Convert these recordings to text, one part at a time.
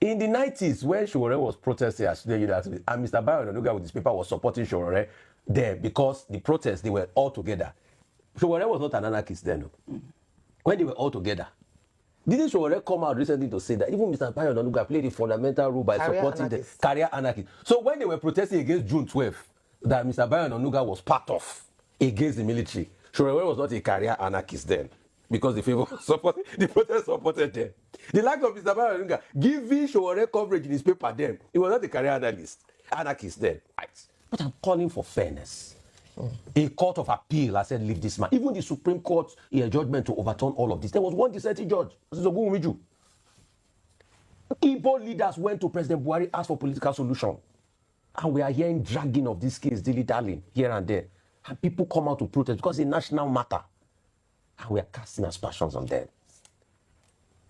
In the 90s, when Showore was protesting as student union activist, and Mr. Onanuga with his paper was supporting Showore there because the protests, they were all together. Showore was not an anarchist then. When they were all together. Didn't Showore come out recently to say that even Mr. Onanuga played a fundamental role by supporting the career anarchist? So when they were protesting against June 12th, that Mr. Onanuga was part of against the military, Showore was not a career anarchist then. Because the protest supported them. The lack of Mr. Onanuga giving Showore coverage in his paper then, he was not a career anarchist then. Right. But I'm calling for fairness. A court of appeal, I said, leave this man. Even the Supreme Court, judgment to overturn all of this. There was one dissenting judge. Igbo leaders went to President Buhari, asked for political solution. And we are hearing dragging of this case, dilly-dallying, here and there. And people come out to protest because it's a national matter. And we are casting aspersions on them.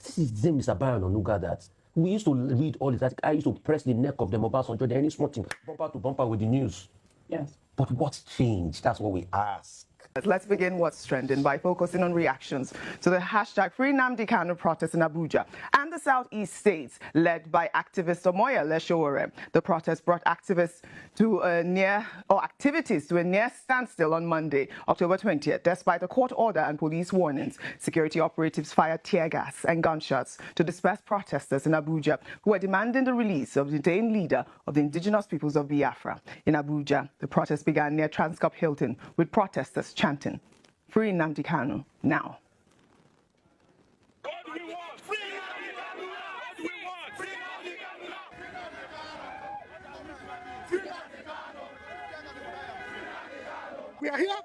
This is the same Mr. Onanuga that we used to read all this. I used to press the neck of the mobile on any small thing, bumper to bumper with the news. Yes. But what's changed? That's what we ask. Let's begin what's trending by focusing on reactions to the hashtag Free Nnamdi Kanu protest in Abuja and the southeast states led by activist Omoyele Sowore. The protest brought activities to a near standstill on Monday, October 20th, despite a court order and police warnings. Security operatives fired tear gas and gunshots to disperse protesters in Abuja who were demanding the release of the detained leader of the indigenous peoples of Biafra. In Abuja, the protest began near Transcorp Hilton with protesters chanting, "Free Nnamdi Kanu now." What do we want? Free Nnamdi Kanu! What do we want? Free Nnamdi Kanu! Free Nnamdi Kanu! We are here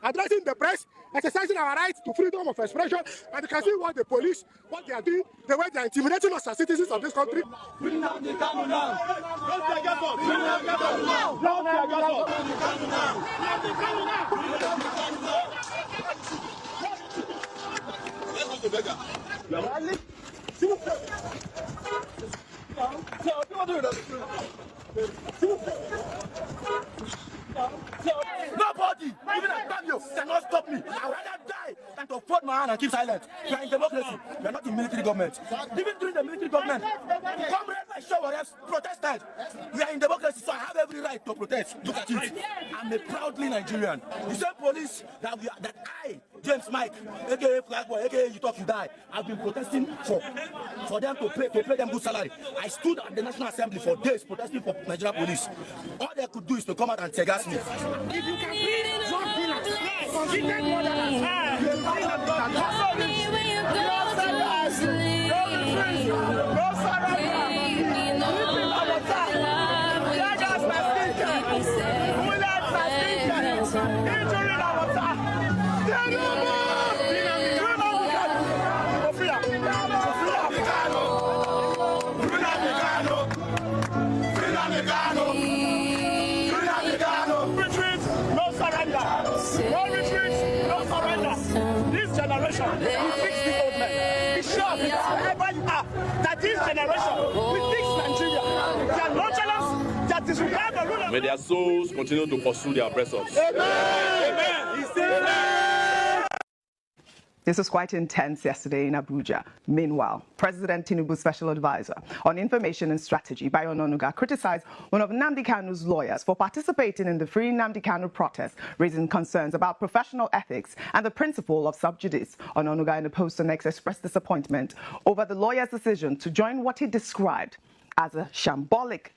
addressing the press, exercising our rights to freedom of expression, and you can see what the police, what they are doing, the way they are intimidating us as citizens of this country. Free Nnamdi Kanu now! Don't take us off! Free Nnamdi Kanu now! Don't take us off! Free Nnamdi Kanu now! Free Nnamdi Kanu now! Free Nnamdi Kanu now! Let's go to beggar. Nobody, even a Fabio, cannot stop me. I'd rather die than to fold my hand and keep silent. We are in democracy. We are not in military government. Even during the military government, comrades like Showore protested. We are in democracy, so I have every right to protest. Look at it. I'm a proudly Nigerian. The same police that I, James Mike, aka Flagboy, aka You Talk You Die, I've been protesting for them to pay them good salary. I stood at the National Assembly for days protesting for Nigerian police. All they could do is to come out and tear-gas me. If you can please drop dinner, consider more than May their souls continue to pursue their oppressors. Amen. Amen. This was quite intense yesterday in Abuja. Meanwhile, President Tinubu's special advisor on information and strategy, Onanuga, criticized one of Nnamdi Kanu's lawyers for participating in the Free Nnamdi Kanu protest, raising concerns about professional ethics and the principle of sub judice. Onanuga, in a post on X, expressed disappointment over the lawyer's decision to join what he described as a shambolic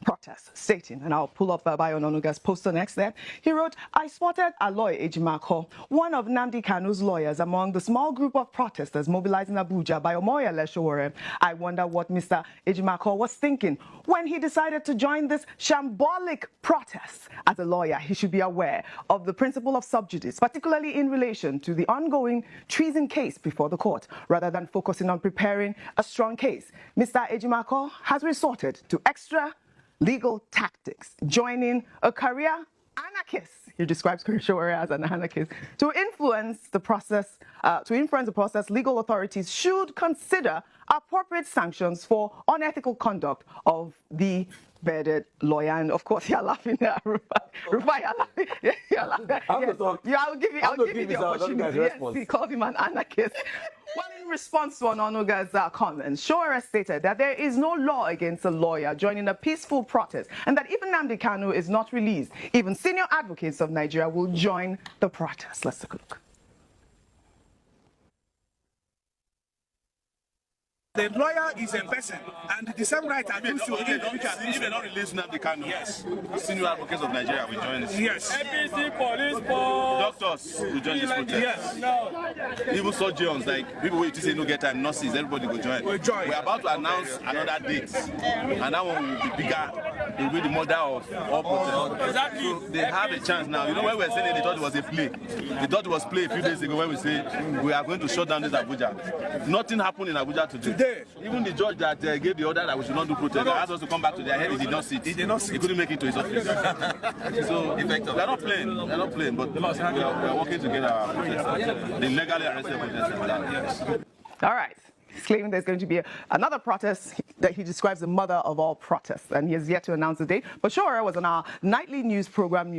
protest, stating, and I'll pull up Onanuga's post on X there. He wrote, "I spotted Aloy Ejimako, one of Nnamdi Kanu's lawyers, among the small group of protesters mobilized in Abuja by Omoyele Sowore. I wonder what Mr. Ejimako was thinking when he decided to join this shambolic protest. As a lawyer, he should be aware of the principle of sub judice, particularly in relation to the ongoing treason case before the court, rather than focusing on preparing a strong case. Mr. Ejimako has resorted to extra legal tactics, joining a career anarchist. He describes Sowore as an anarchist to influence the process. Legal authorities should consider appropriate sanctions for unethical conduct of the bearded lawyer. And of course, you're laughing at Rufai. Rufai, you're laughing. You're laughing. Yes. I'll give you the opportunity. Yes, he called him an anarchist. Well, in response to Onanuga's comments, Showore stated that there is no law against a lawyer joining a peaceful protest, and that even Nnamdi Kanu is not released, even senior advocates of Nigeria will join the protest. Let's take a look. The lawyer is a person, and the same right applies to him. If they don't release Nnamdi Kanu, yes, senior advocates of Nigeria will join us. Yes. APC, police, doctors will join this protest. Yes. No. Even surgeons, like people who say no get time, nurses, everybody will join. We'll join. We're about to announce another date, and that one will be bigger. It will be the mother of all protests. Exactly. So they have a chance now. You know, when we were saying it, they thought it was a play. They thought it was play a few days ago when we say we are going to shut down this Abuja. Nothing happened in Abuja today. Even the judge that gave the order that we should not do protest, asked us to come back to their head, he did not sit. He couldn't make it to his office. So we are not playing. We are not playing, but we are working to get our protesters, the legally arrested protesters. All right. He's claiming there's going to be another protest that he describes the mother of all protests, and he has yet to announce the date. But Showore was on our nightly news program,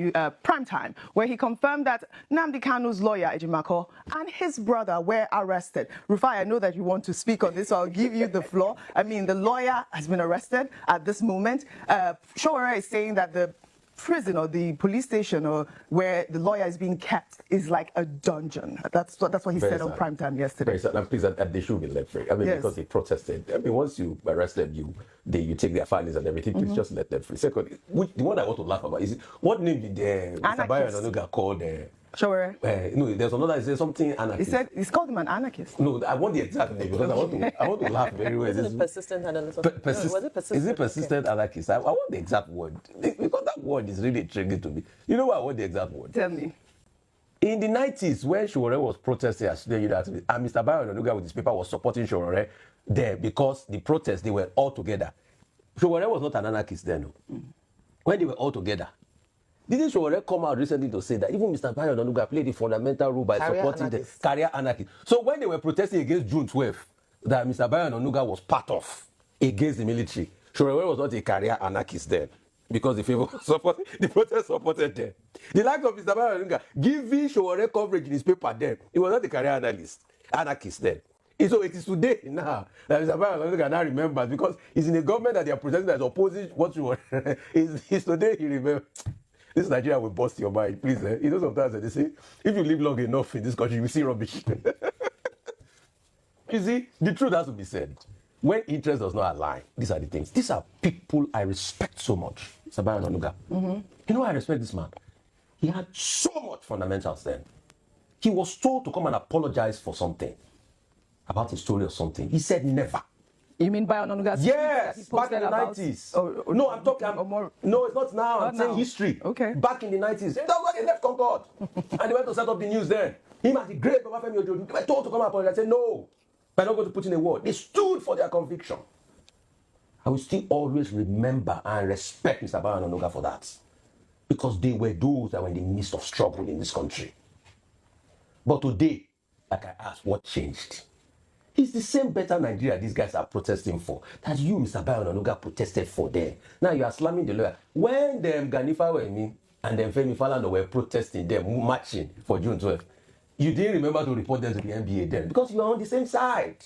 Primetime, where he confirmed that Nnamdi Kanu's lawyer, Ejimako, and his brother were arrested. Rufai, I know that you want to speak on this, so I'll give you the floor. I mean, the lawyer has been arrested at this moment. Showore is saying that the prison or the police station or where the lawyer is being kept is like a dungeon. That's what he said on Primetime yesterday. Very sad. Please, they should be let free. I mean, because they protested. I mean, once you arrest them, you take their findings and everything. Please just let them free. Second, the one I want to laugh about is what name did Mr. Onanuga called Showore? No, there's another. Is there something anarchist? He said he's called him an anarchist. No, I want the exact name because I want to laugh very well. Is it persistent anarchist? Was it persistent? Is it persistent anarchist? I want the exact word because that word is really intriguing to me. You know what? I want the exact word. Tell me. In the 90s, when Showore was protesting and Mr. Onanuga with his paper was supporting Showore there because the protests, they were all together. Showore was not an anarchist then. No. When they were all together. Didn't Showore come out recently to say that even Mr. Onanuga played a fundamental role by supporting the career anarchy? So when they were protesting against June 12th, that Mr. Onanuga was part of against the military, Showore was not a career anarchist then because the protest supported them. The likes of Mr. Onanuga giving Showore coverage in his paper then, he was not a career anarchist then. So it is today now that Mr. Onanuga now remembers because he's in a government that they are protesting that is opposing what Showore is today he remembers. This Nigeria will bust your mind, please. You know sometimes they say, if you live long enough in this country, you will see rubbish. You see, the truth has to be said. When interest does not align, these are the things. These are people I respect so much. Mr. Onanuga. You know why I respect this man? He had so much fundamentals then. He was told to come and apologize for something, about his story or something. He said never. You mean by Onanuga? Yes, back in the 90s. No, I'm talking. No, it's not now. I'm saying history. Okay. Back in the 90s. That's why they left Concord. And they went to set up the news then. Him and the great Babafemi Ojo were told to come and apologize. I said, no, we're not going to put in a word. They stood for their conviction. I will still always remember and respect Mr. Onanuga for that. Because they were those that were in the midst of struggle in this country. But today, like I asked, what changed? It's the same better Nigeria these guys are protesting for that you, Mr. Onanuga, protested for them. Now you are slamming the lawyer. When them Ganifa were me and then Femi Falana were protesting them, marching for June 12th, you didn't remember to report them to the NBA then because you are on the same side.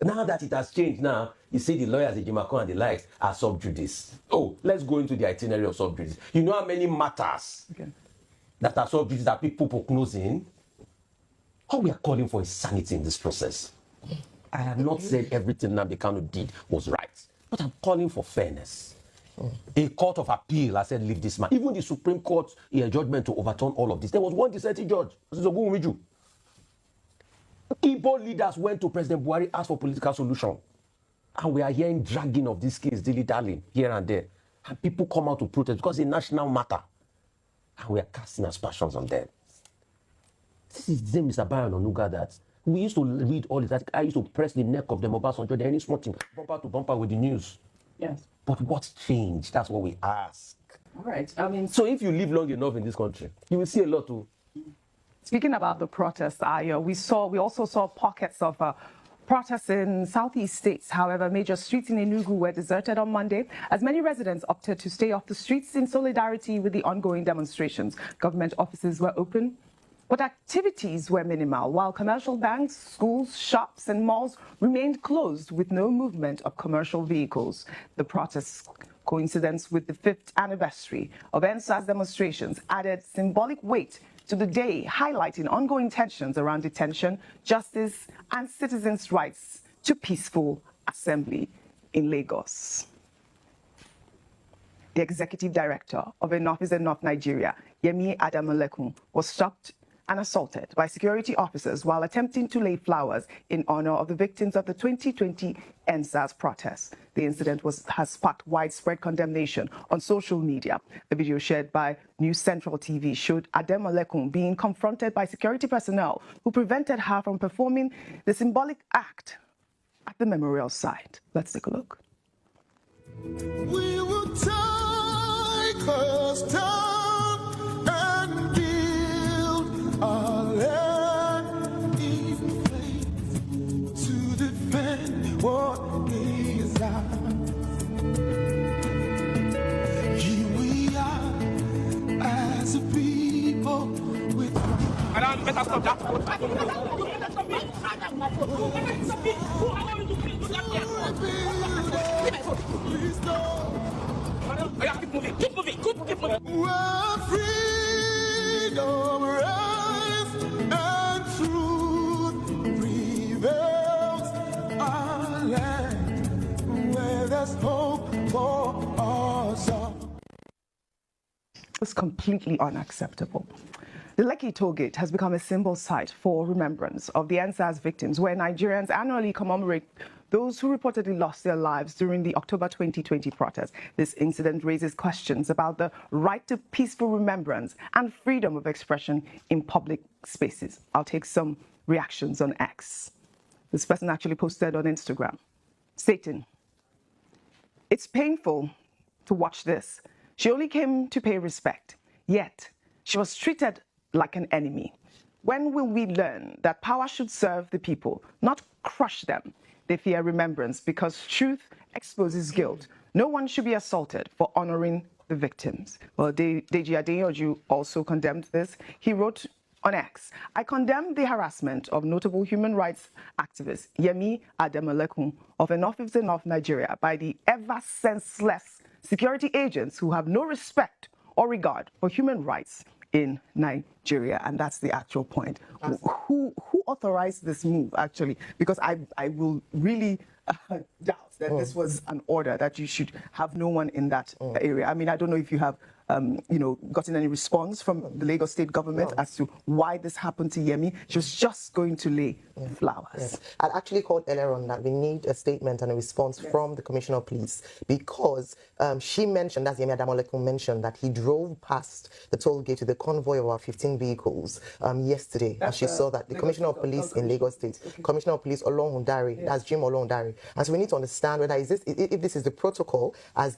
Now that it has changed now, you see the lawyers, Ejimako and the likes, are sub judice. Oh, let's go into the itinerary of sub judice. You know how many matters that are sub judice that people prognosing? All we are calling for is sanity in this process. I have not said everything Nnamdi Kanu did was right, but I'm calling for fairness. A court of appeal has said, leave this man. Even the Supreme Court judgment to overturn all of this. There was one dissenting judge, Igbo leaders went to President Buhari, asked for political solution. And we are hearing dragging of this case, dilly-dallying here and there. And people come out to protest because it's a national matter. And we are casting aspersions on them. This is the same Mr. Onanuga that we used to read all this. I used to press the neck of them about something. There any small thing, bumper to bumper with the news. Yes. But what's changed? That's what we ask. All right. I mean, so if you live long enough in this country, you will see a lot too. Speaking about the protests, we also saw pockets of Protests in southeast states, however, major streets in Enugu were deserted on Monday as many residents opted to stay off the streets in solidarity with the ongoing demonstrations. Government offices were open, but activities were minimal, while commercial banks, schools, shops and malls remained closed with no movement of commercial vehicles. The protests, coincidence with the 5th anniversary of NSAS demonstrations, added symbolic weight to the day, highlighting ongoing tensions around detention, justice and citizens' rights to peaceful assembly in Lagos. The executive director of Enough is Enough Nigeria, Yemi Adamalekun, was stopped and assaulted by security officers while attempting to lay flowers in honor of the victims of the 2020 NSAS protests. The incident has sparked widespread condemnation on social media. The video shared by News Central TV showed Adamalekun being confronted by security personnel who prevented her from performing the symbolic act at the memorial site. Let's take a look. We will take us down and build our land in faith to defend what is ours. Here we are as a people with. Better stop that. Keep moving. Where freedom reigns and truth prevails, our land where there's hope for us all. It's completely unacceptable. The Lekki toll gate has become a symbol site for remembrance of the NSAS victims, where Nigerians annually commemorate those who reportedly lost their lives during the October 2020 protests. This incident raises questions about the right to peaceful remembrance and freedom of expression in public spaces. I'll take some reactions on X. This person actually posted on Instagram, stating, "It's painful to watch this. She only came to pay respect, yet she was treated like an enemy. When will we learn that power should serve the people, not crush them? They fear remembrance because truth exposes guilt. No one should be assaulted for honoring the victims." Well, Deji Adeyoju also condemned this. He wrote on X, "I condemn the harassment of notable human rights activist Yemi Adamalekun of Enough is Enough Nigeria by the ever senseless security agents who have no respect or regard for human rights in Nigeria." And that's the actual point. Who authorized this move, actually? Because I will really doubt that this was an order that you should have no one in that area. I mean, I don't know if you have gotten any response from the Lagos state government as to why this happened to Yemi. She was just going to lay flowers. Yes. I'd actually called earlier on that we need a statement and a response from the Commissioner of Police, because she mentioned, as Yemi Adamalekun mentioned, that he drove past the toll gate with a convoy of about 15 vehicles yesterday. And she saw that the Commissioner of Police in Lagos State, Commissioner of Police Olohundare, that's Jim Olohundare. And so we need to understand whether if this is the protocol as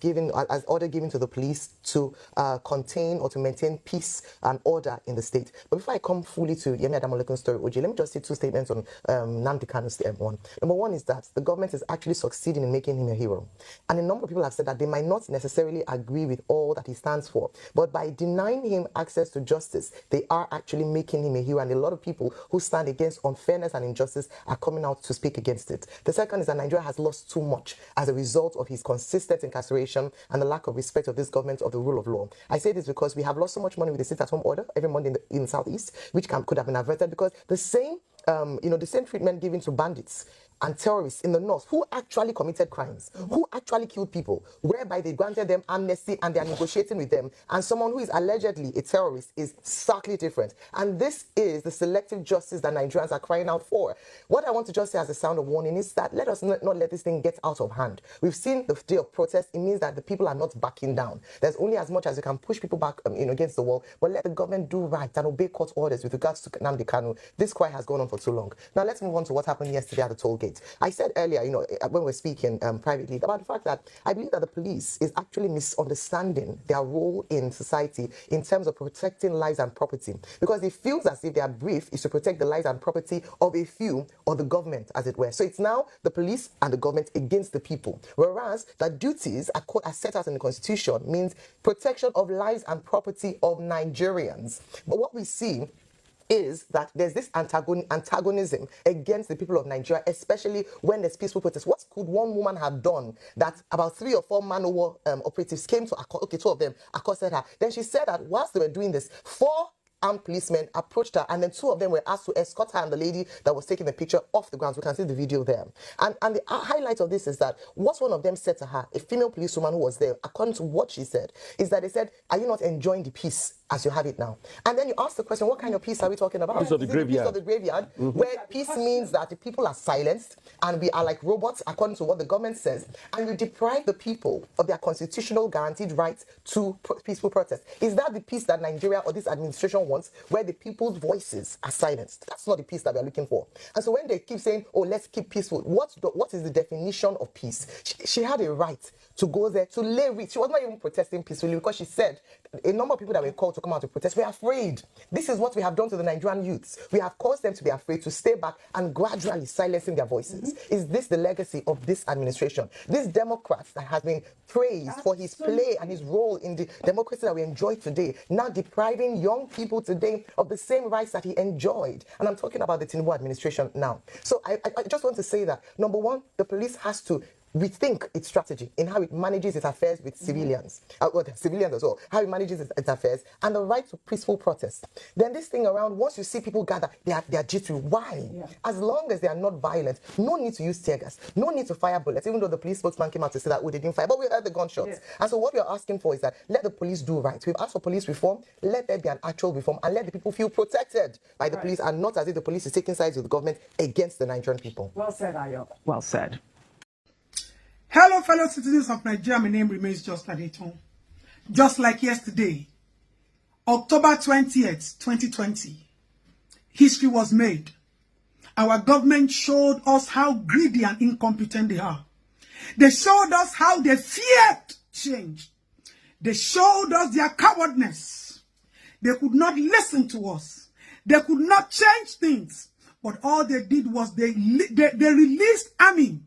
order given to the police to contain or to maintain peace and order in the state. But before I come fully to Yemi Adamalekun's story, OJ, let me just say two statements on Nnamdi Kanu's one. Number one is that the government is actually succeeding in making him a hero. And a number of people have said that they might not necessarily agree with all that he stands for, but by denying him access to justice, they are actually making him a hero. And a lot of people who stand against unfairness and injustice are coming out to speak against it. The second is that Nigeria has lost too much as a result of his consistent incarceration and the lack of respect of this government of the rule of law. I say this because we have lost so much money with the sit-at-home order every month in the Southeast, which could have been averted, because the same treatment given to bandits and terrorists in the north who actually committed crimes, who actually killed people, whereby they granted them amnesty and they are negotiating with them, and someone who is allegedly a terrorist is starkly different. And this is the selective justice that Nigerians are crying out for. What I want to just say as a sound of warning is that let us not let this thing get out of hand. We've seen the day of protest. It means that the people are not backing down. There's only as much as you can push people back against the wall, but let the government do right and obey court orders with regards to Nnamdi Kanu. This cry has gone on for too long. Now let's move on to what happened yesterday at the toll gate. it. I said earlier, you know, when we're speaking privately, about the fact that I believe that the police is actually misunderstanding their role in society in terms of protecting lives and property, because it feels as if their brief is to protect the lives and property of a few, or the government, as it were. So it's now the police and the government against the people, whereas the duties are set out in the Constitution means protection of lives and property of Nigerians. But what we see is that there's this antagonism against the people of Nigeria, especially when there's peaceful protests. What could one woman have done that about 3 or 4 man-o-war operatives came to, okay, 2 of them accosted her? Then she said that whilst they were doing this, 4 armed policemen approached her, and then 2 of them were asked to escort her and the lady that was taking the picture off the ground. We can see the video there. And the highlight of this is that what one of them said to her, a female policewoman who was there, according to what she said, is that they said, "Are you not enjoying the peace as you have it now?" And then you ask the question, what kind of peace are we talking about? Peace of the graveyard. Peace of the graveyard, where peace means that the people are silenced and we are like robots, according to what the government says, and you deprive the people of their constitutional guaranteed rights to peaceful protest. Is that the peace that Nigeria or this administration wants, where the people's voices are silenced? That's not the peace that we're looking for. And so when they keep saying, oh, let's keep peaceful, what is the definition of peace? She had a right to go there, to lay wreath. She was not even protesting peacefully, because she said a number of people that were called to come out to protest were afraid. This is what we have done to the Nigerian youths. We have caused them to be afraid, to stay back, and gradually silencing their voices. Is this the legacy of this administration? This Democrat that has been praised for his play and his role in the democracy that we enjoy today, now depriving young people today of the same rights that he enjoyed. And I'm talking about the Tinubu administration now. So I just want to say that, number one, the police has to rethink its strategy in how it manages its affairs with civilians, civilians as well, how it manages its affairs, and the right to peaceful protest. Then this thing around, once you see people gather, they are jittery. Why? Yeah. As long as they are not violent, no need to use tear gas, no need to fire bullets, even though the police spokesman came out to say that, oh, they didn't fire, but we heard the gunshots. Yeah. And so what we are asking for is that let the police do right. We've asked for police reform, let there be an actual reform, and let the people feel protected by the police, and not as if the police is taking sides with the government against the Nigerian people. Well said, Ayo. Well said. Hello, fellow citizens of Nigeria. My name remains Just Adeton. Just like yesterday, October 20th, 2020, history was made. Our government showed us how greedy and incompetent they are. They showed us how they feared change. They showed us their cowardness. They could not listen to us. They could not change things. But all they did was they released army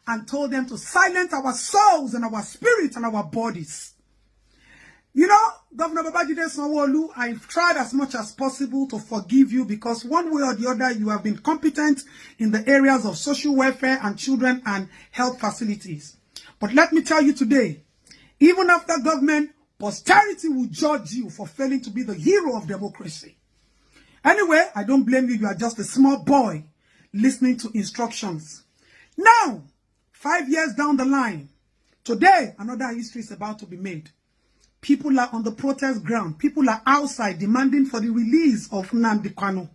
and told them to silence our souls and our spirits and our bodies. You know, Governor Babajide Sanwo-Olu, I've tried as much as possible to forgive you, because one way or the other, you have been competent in the areas of social welfare and children and health facilities. But let me tell you today, even after government, posterity will judge you for failing to be the hero of democracy. Anyway, I don't blame you. You are just a small boy listening to instructions. Now, 5 years down the line, today, another history is about to be made. People are on the protest ground. People are outside demanding for the release of Nnamdi Kanu.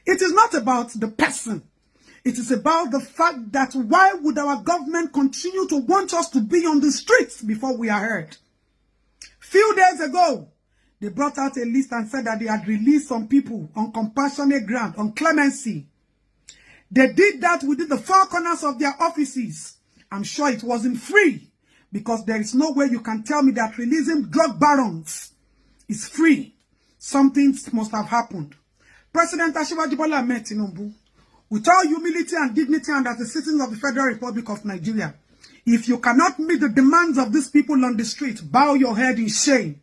It is not about the person. It is about the fact that why would our government continue to want us to be on the streets before we are heard? Few days ago, they brought out a list and said that they had released some people on compassionate ground, on clemency. They did that within the 4 corners of their offices. I'm sure it wasn't free, because there is no way you can tell me that releasing drug barons is free. Something must have happened. President Asiwaju Bola Ahmed Tinubu, with all humility and dignity and as a citizen of the Federal Republic of Nigeria, if you cannot meet the demands of these people on the street, bow your head in shame.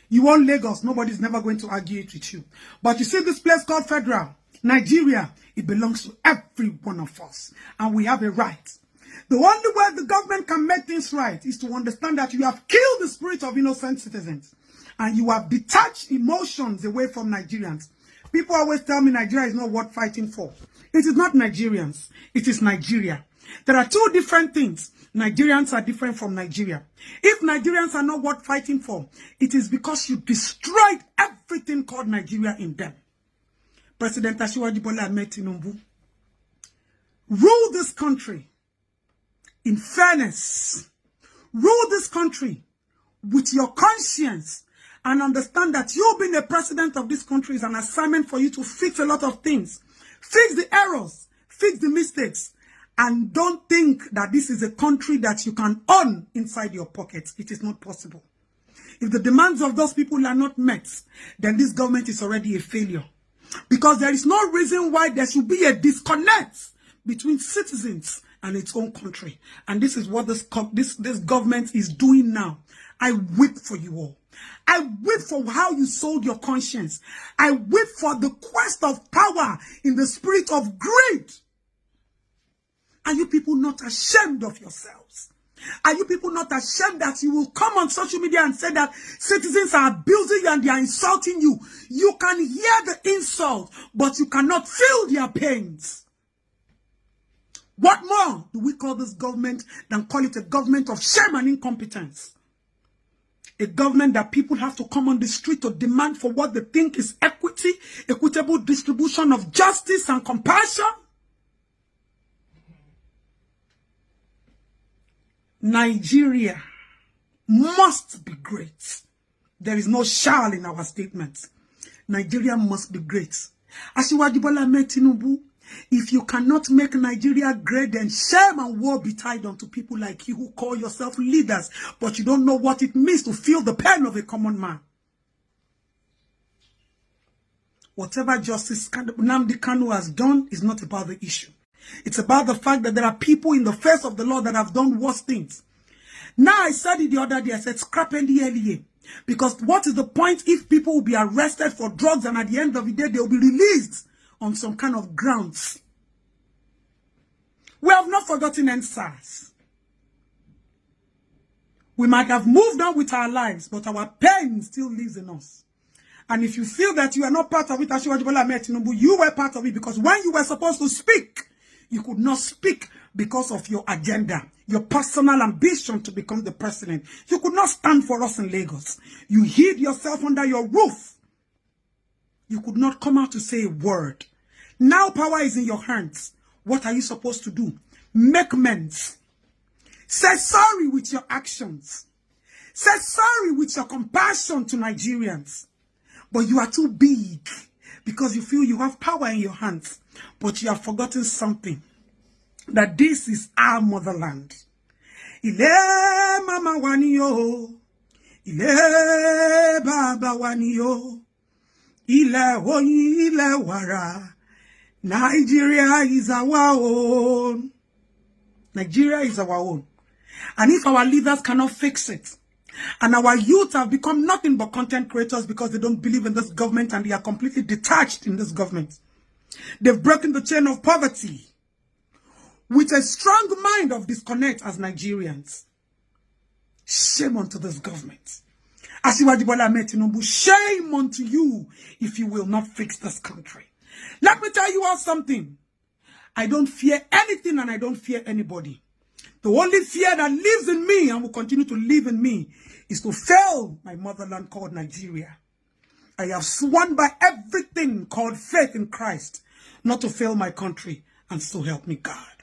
You own Lagos, nobody's never going to argue it with you. But you see this place called Federal, Nigeria, it belongs to every one of us. And we have a right. The only way the government can make things right is to understand that you have killed the spirit of innocent citizens. And you have detached emotions away from Nigerians. People always tell me Nigeria is not worth fighting for. It is not Nigerians. It is Nigeria. There are 2 different things. Nigerians are different from Nigeria. If Nigerians are not worth fighting for, it is because you destroyed everything called Nigeria in them. President Asiwaju Bola Ahmed Tinubu, rule this country in fairness. Rule this country with your conscience, and understand that you being the president of this country is an assignment for you to fix a lot of things. Fix the errors, fix the mistakes, And don't think that this is a country that you can own inside your pockets. It is not possible. If the demands of those people are not met, then this government is already a failure. Because there is no reason why there should be a disconnect between citizens and its own country. And this is what this government is doing now. I weep for you all. I weep for how you sold your conscience. I weep for the quest of power in the spirit of greed. Are you people not ashamed of yourselves? Are you people not ashamed that you will come on social media and say that citizens are abusing you and they are insulting you? You can hear the insult, but you cannot feel their pains. What more do we call this government than call it a government of shame and incompetence? A government that people have to come on the street to demand for what they think is equity, equitable distribution of justice and compassion. Nigeria must be great. There is no shall in our statement. Nigeria must be great. Asiwaju Bola Ahmed Tinubu, if you cannot make Nigeria great, then shame and woe betide unto people like you who call yourself leaders, but you don't know what it means to feel the pain of a common man. Whatever Justice Nnamdi Kanu has done is not about the issue. It's about the fact that there are people in the face of the law that have done worse things. Now, I said it the other day, I said scrap NDLEA. Because what is the point if people will be arrested for drugs and at the end of the day, they will be released on some kind of grounds? We have not forgotten NSAS. We might have moved on with our lives, but our pain still lives in us. And if you feel that you are not part of it, Asiwaju Bola Ahmed Tinubu, you were part of it, because when you were supposed to speak, you could not speak because of your agenda, your personal ambition to become the president. You could not stand for us in Lagos. You hid yourself under your roof. You could not come out to say a word. Now power is in your hands. What are you supposed to do? Make amends. Say sorry with your actions. Say sorry with your compassion to Nigerians. But you are too big because you feel you have power in your hands. But you have forgotten something. That this is our motherland. Ile mama waniyo. Ile baba waniyo. Ile oyi ile wara. Nigeria is our own. Nigeria is our own. And if our leaders cannot fix it, and our youth have become nothing but content creators because they don't believe in this government and they are completely detached in this government. They've broken the chain of poverty with a strong mind of disconnect as Nigerians. Shame unto this government. Asiwaju Bola Ahmed Tinubu, shame unto you if you will not fix this country. Let me tell you all something. I don't fear anything and I don't fear anybody. The only fear that lives in me and will continue to live in me is to fail my motherland called Nigeria. I have sworn by everything called faith in Christ not to fail my country, and so help me God.